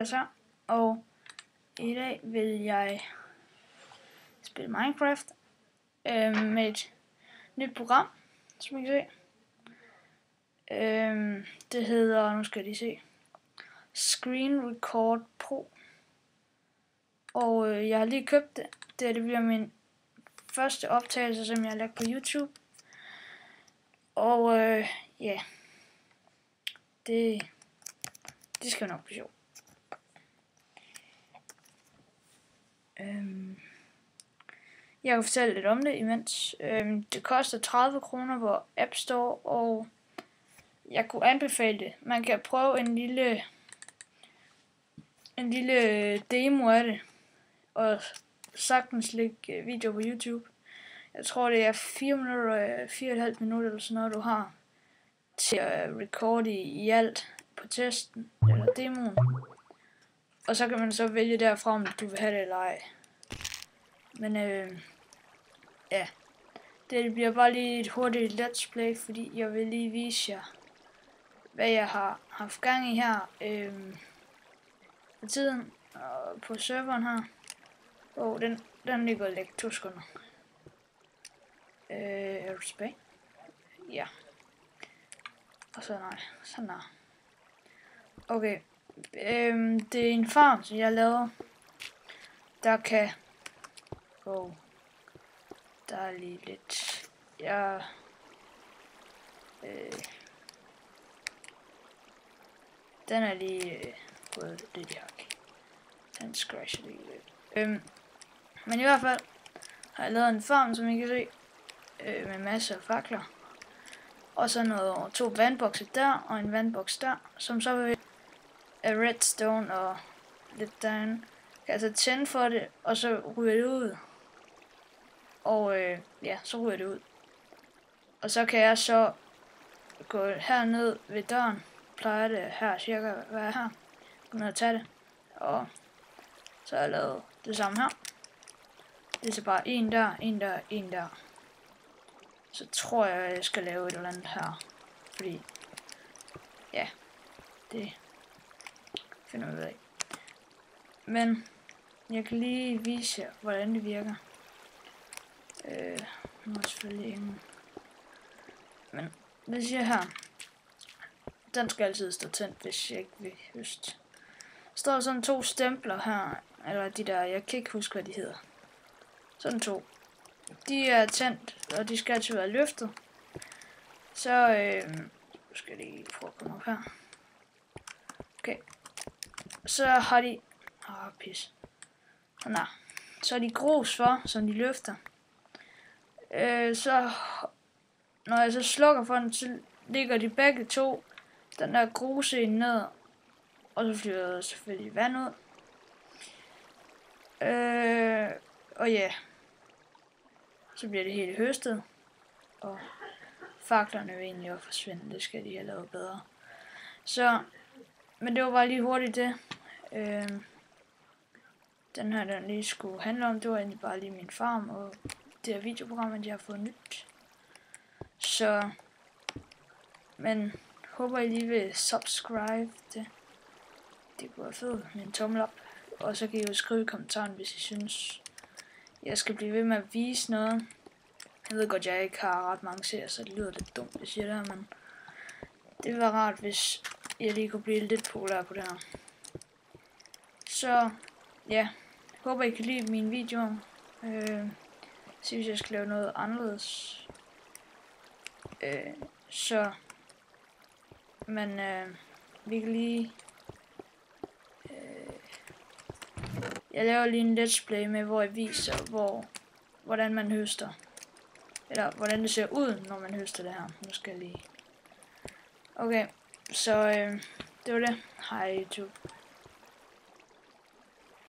Så, og i dag vil jeg spille Minecraft med et nyt program, som I kan se. Det hedder, nu skal jeg lige se, Screen Record Pro. Og jeg har lige købt det. Det bliver min første optagelse, som jeg har lagt på YouTube. Og ja, det skal nok blive sjovt. Jeg kan fortælle lidt om det imens. Det koster 30 kroner på App Store, og jeg kunne anbefale det. Man kan prøve en lille demo af det, og sagtens lægge video på YouTube. Jeg tror det er 4 minutter, 4,5 minutter eller sådan noget, du har til at recorde i alt på testen eller demoen. Og så kan man så vælge derfra, om du vil have det eller ej. Men ja, det bliver bare lige et hurtigt let's play, fordi jeg vil lige vise jer, hvad jeg har haft gang i her på tiden og på serveren her. Den ligger og lægger 2 sekunder. Er du tilbage? Ja. Og så nej, sådan der. Okay. Det er en farm, som jeg lavede. Der kan... der er lige lidt... den er lige gået lidt i hak. Den scratcher lige lidt. Men i hvert fald har jeg lavet en farm, som I kan se, med masser af fakler. Og så 2 vandbokse der, og en vandboks der, som så vil af redstone og lidt derinde. Kan altså tænde for det, og så ryger det ud. Og ja, så ryger det ud. Og så kan jeg så gå herned ved døren. Plejer det her cirka at være her. Gå ned og tage det. Og så har jeg lavet det samme her. Det er så bare en der, en der, en der. Så tror jeg skal lave et eller andet her. Fordi, ja, det finder vi ud af. Men jeg kan lige vise jer, hvordan det virker. Nu er selvfølgelig ingen. Men det siger her. Den skal altid stå tændt, hvis jeg ikke vil høste. Der står sådan 2 stempler her. Eller de der, jeg kan ikke huske, hvad de hedder. Sådan 2. De er tændt, og de skal altid være løftet. Så skal jeg lige prøve at komme op her. Okay. Så har de... pis. Sådan der. Så er de grus for, som de løfter. Så når jeg så slukker for den, så ligger de begge 2 den der gruse ned, og så flyver der selvfølgelig vand ud. Og ja, så bliver det hele høstet, og faklerne vil egentlig også forsvinde. Det skal de have lavet bedre. Så, men det var bare lige hurtigt det. Den her, den lige skulle handle om, det var egentlig bare lige min farm, og det her videoprogram, jeg har fået nyt. Så, men håber I lige vil subscribe det. Det kunne være fedt med en tommel op. Og så kan I jo skrive i kommentaren, hvis I synes, jeg skal blive ved med at vise noget. Jeg ved godt, jeg ikke har ret mange serier, så det lyder lidt dumt, hvis jeg siger det her, men det vil være rart, hvis jeg lige kunne blive lidt populær på det her. Så, ja. Håber I kan lide mine videoer. Se hvis jeg skal lave noget anderledes. Så. Men vi kan lige. Jeg laver lige en let's play med, hvor jeg viser, hvordan man høster. Eller hvordan det ser ud, når man høster det her. Nu skal jeg lige. Okay, så det var det. Hej YouTube.